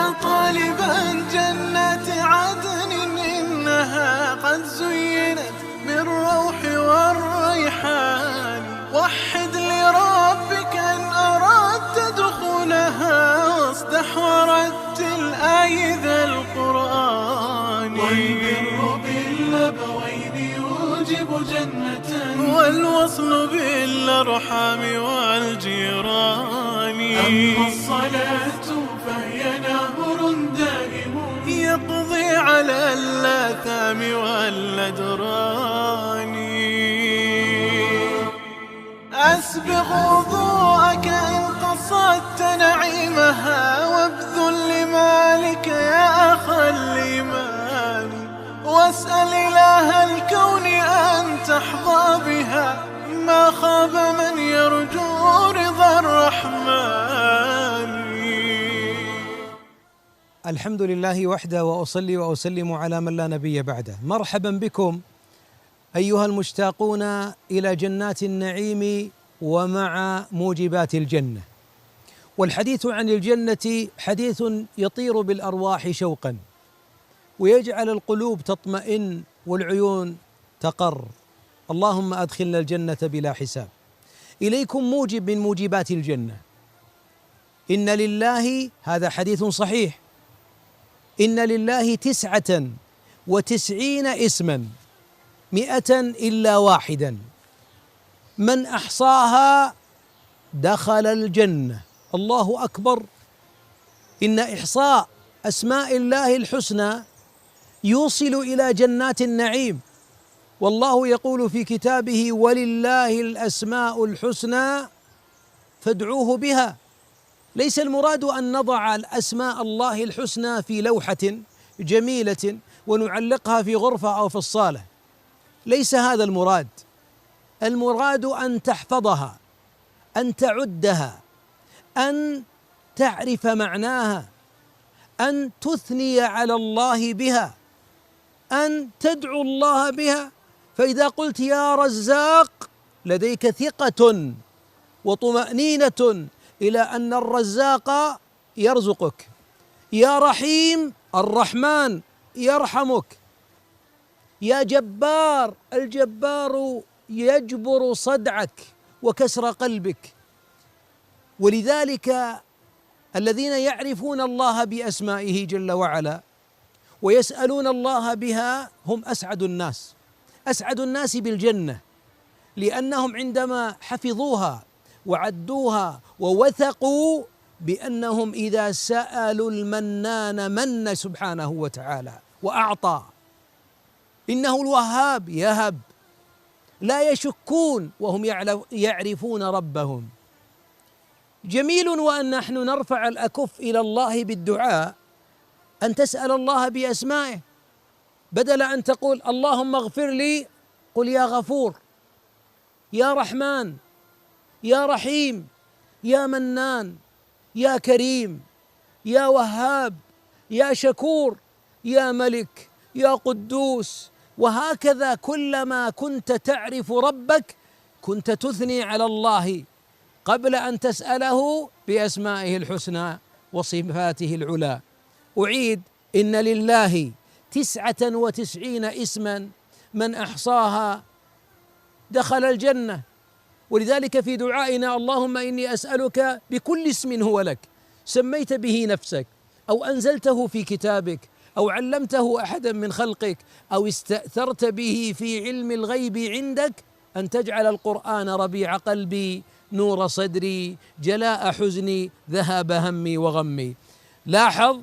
يا طالبا جنات عدن إنها قد زينت بالروح والريحان. وحد لربك إن أردت دخولها، واصدح ورتل آي ذا القرآن. والبر بالأبوين يوجب جنة، والوصل بالأرحام والجيران. أما الصلاة فهي نهر دائم يقضي على الآثام والأدران. أسبغ وضوءك إن قصدت نعيمها، وابذل لمالك يا أخا الإيمان. واسأل إله الكون أن تحظى بها، ما خاب من يرجو رضا الرحمن. الحمد لله وحده، وأصلي وأسلم على من لا نبي بعده. مرحبا بكم أيها المشتاقون إلى جنات النعيم ومع موجبات الجنة. والحديث عن الجنة حديث يطير بالأرواح شوقا، ويجعل القلوب تطمئن والعيون تقر. اللهم أدخلنا الجنة بلا حساب. إليكم موجب من موجبات الجنة. إن لله، هذا حديث صحيح، إن لله 99 اسما 100 إلا واحدا، من أحصاها دخل الجنة. الله أكبر. إن إحصاء أسماء الله الحسنى يوصل إلى جنات النعيم. والله يقول في كتابه: ولله الأسماء الحسنى فادعوه بها. ليس المراد أن نضع الأسماء الله الحسنى في لوحة جميلة ونعلقها في غرفة أو في الصالة، ليس هذا المراد. المراد أن تحفظها، أن تعدها، أن تعرف معناها، أن تثني على الله بها، أن تدعو الله بها. فإذا قلت يا رزاق لديك ثقة وطمأنينة إلى أن الرزاق يرزقك. يا رحيم، الرحمن يرحمك. يا جبار، الجبار يجبر صدعك وكسر قلبك. ولذلك الذين يعرفون الله بأسمائه جل وعلا ويسألون الله بها هم أسعد الناس، أسعد الناس بالجنة، لأنهم عندما حفظوها وعدوها ووثقوا بأنهم إذا سألوا المنان من سبحانه وتعالى وأعطى. إنه الوهاب يهب، لا يشكون وهم يعرفون ربهم. جميل وأن نحن نرفع الأكف إلى الله بالدعاء، أن تسأل الله بأسمائه، بدل أن تقول اللهم اغفر لي، قل يا غفور، يا رحمن، يا رحيم، يا منان، يا كريم، يا وهاب، يا شكور، يا ملك، يا قدوس. وهكذا كلما كنت تعرف ربك كنت تثني على الله قبل أن تسأله بأسمائه الحسنى وصفاته العلى. أعيد: إن لله 99 اسما من أحصاها دخل الجنة. ولذلك في دعائنا: اللهم إني أسألك بكل اسم هو لك سميت به نفسك، أو أنزلته في كتابك، أو علمته أحدا من خلقك، أو استأثرت به في علم الغيب عندك، أن تجعل القرآن ربيع قلبي، نور صدري، جلاء حزني، ذهاب همي وغمي. لاحظ،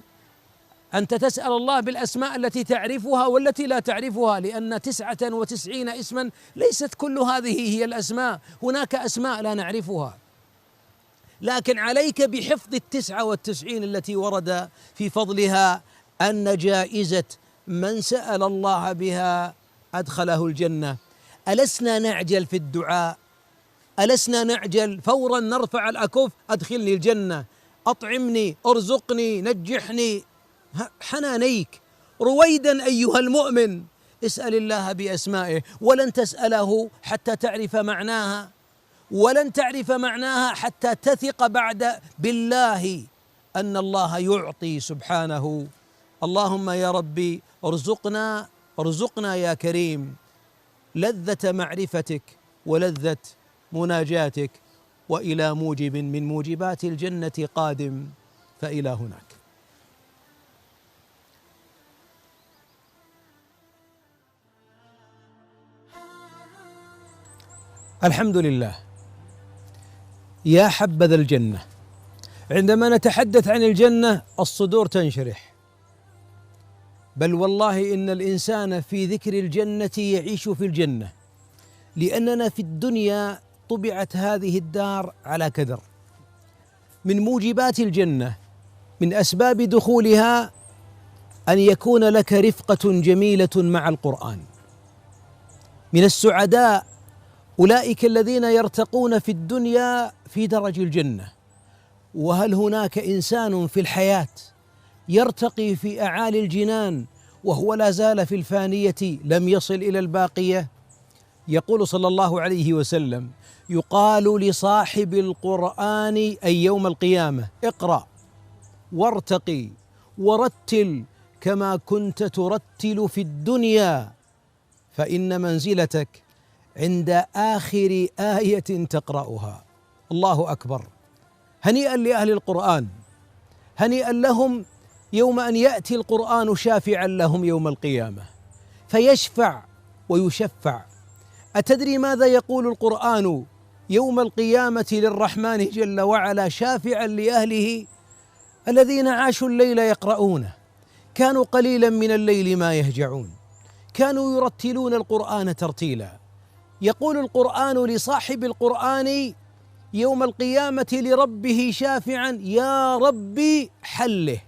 أنت تسأل الله بالأسماء التي تعرفها والتي لا تعرفها، لأن 99 اسما ليست كل هذه هي الأسماء، هناك أسماء لا نعرفها. لكن عليك بحفظ 99 التي ورد في فضلها أن جائزة من سأل الله بها أدخله الجنة. ألسنا نعجل في الدعاء؟ ألسنا نعجل فورا نرفع الأكف: أدخلني الجنة، أطعمني، أرزقني، نجحني. حنانيك رويدا أيها المؤمن، اسأل الله بأسمائه، ولن تسأله حتى تعرف معناها، ولن تعرف معناها حتى تثق بعد بالله أن الله يعطي سبحانه. اللهم يا ربي ارزقنا يا كريم لذة معرفتك ولذة مناجاتك، وإلى موجب من موجبات الجنة قادم، فإلى هناك. الحمد لله. يا حبذا الجنة، عندما نتحدث عن الجنة الصدور تنشرح، بل والله إن الإنسان في ذكر الجنة يعيش في الجنة، لأننا في الدنيا طبعت هذه الدار على كدر. من موجبات الجنة، من أسباب دخولها، أن يكون لك رفقة جميلة مع القرآن. من السعداء أولئك الذين يرتقون في الدنيا في درج الجنة. وهل هناك إنسان في الحياة يرتقي في أعالي الجنان وهو لا زال في الفانية لم يصل إلى الباقية؟ يقول صلى الله عليه وسلم: يقال لصاحب القرآن أي يوم القيامة: اقرأ وارتقي ورتل كما كنت ترتل في الدنيا، فإن منزلتك عند آخر آية تقرأها. الله أكبر. هنيئا لأهل القرآن، هنيئا لهم يوم أن يأتي القرآن شافعا لهم يوم القيامة فيشفع ويشفع. أتدري ماذا يقول القرآن يوم القيامة للرحمن جل وعلا شافعا لأهله الذين عاشوا الليل يقرؤونه، كانوا قليلا من الليل ما يهجعون، كانوا يرتلون القرآن ترتيلا. يقول القرآن لصاحب القرآن يوم القيامة لربه شافعا: يا ربي حله،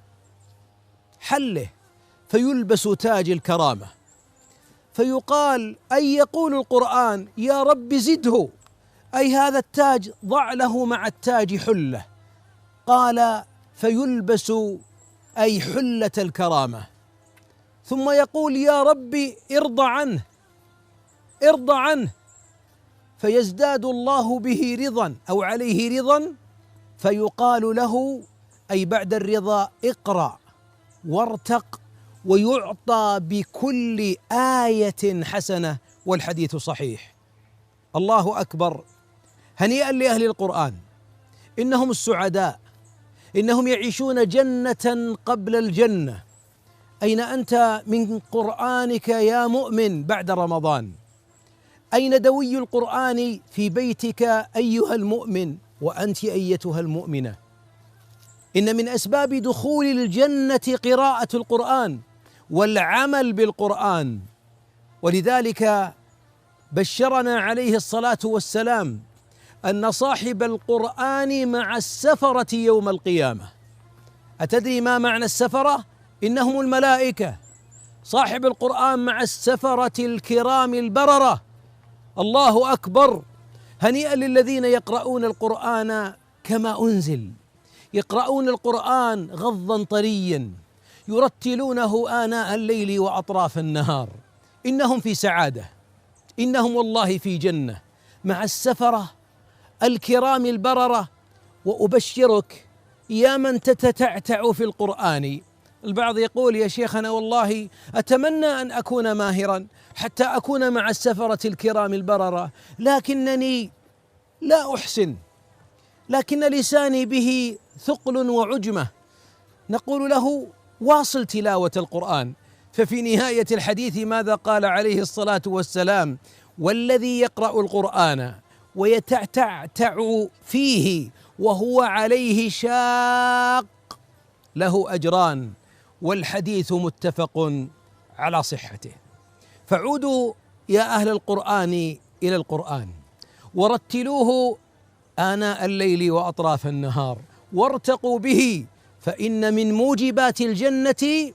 فيلبس تاج الكرامة، فيقال أي يقول القرآن: يا رب زده، أي هذا التاج ضع له مع التاج حلة. قال: فيلبس أي حلة الكرامة. ثم يقول: يا ربي ارضى عنه، فيزداد الله به رضا أو عليه رضا، فيقال له أي بعد الرضا: اقرأ وارتق، ويعطى بكل آية حسنة، والحديث صحيح. الله أكبر. هنيئا لأهل القرآن، إنهم السعداء، إنهم يعيشون جنة قبل الجنة. أين أنت من قرآنك يا مؤمن بعد رمضان؟ أين دوي القرآن في بيتك أيها المؤمن وأنت أيتها المؤمنة؟ إن من أسباب دخول الجنة قراءة القرآن والعمل بالقرآن، ولذلك بشرنا عليه الصلاة والسلام أن صاحب القرآن مع السفرة يوم القيامة. أتدري ما معنى السفرة؟ إنهم الملائكة. صاحب القرآن مع السفرة الكرام البررة. الله أكبر. هنيئا للذين يقرؤون القرآن كما أنزل، يقرؤون القرآن غضا طريا، يرتلونه آناء الليل وأطراف النهار. إنهم في سعادة، إنهم والله في جنة مع السفرة الكرام البررة. وأبشرك يا من تتتعتع في القرآن، البعض يقول: يا شيخنا والله أتمنى أن أكون ماهرا حتى أكون مع السفرة الكرام البررة، لكنني لا أحسن، لكن لساني به ثقل وعجمة. نقول له: واصل تلاوة القرآن. ففي نهاية الحديث ماذا قال عليه الصلاة والسلام: والذي يقرأ القرآن ويتعتع فيه وهو عليه شاق له أجران، والحديث متفق على صحته. فعودوا يا أهل القرآن إلى القرآن، ورتلوه آناء الليل وأطراف النهار، وارتقوا به، فإن من موجبات الجنة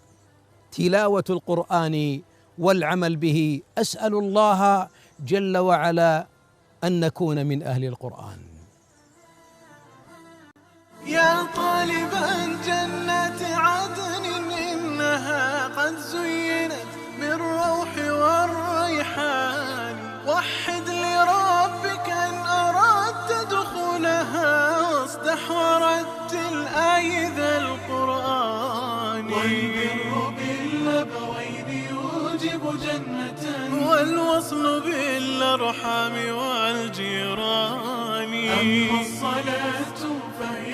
تلاوة القرآن والعمل به. أسأل الله جل وعلا أن نكون من أهل القرآن. يا طالبا جنة عدن إنها قد زينت بالروح والريحان، وحد لربك إن أردت دخولها، واصدح ورتل أي ذا جنة والوصل بالأرحام والجيران. أما الصلاة فهي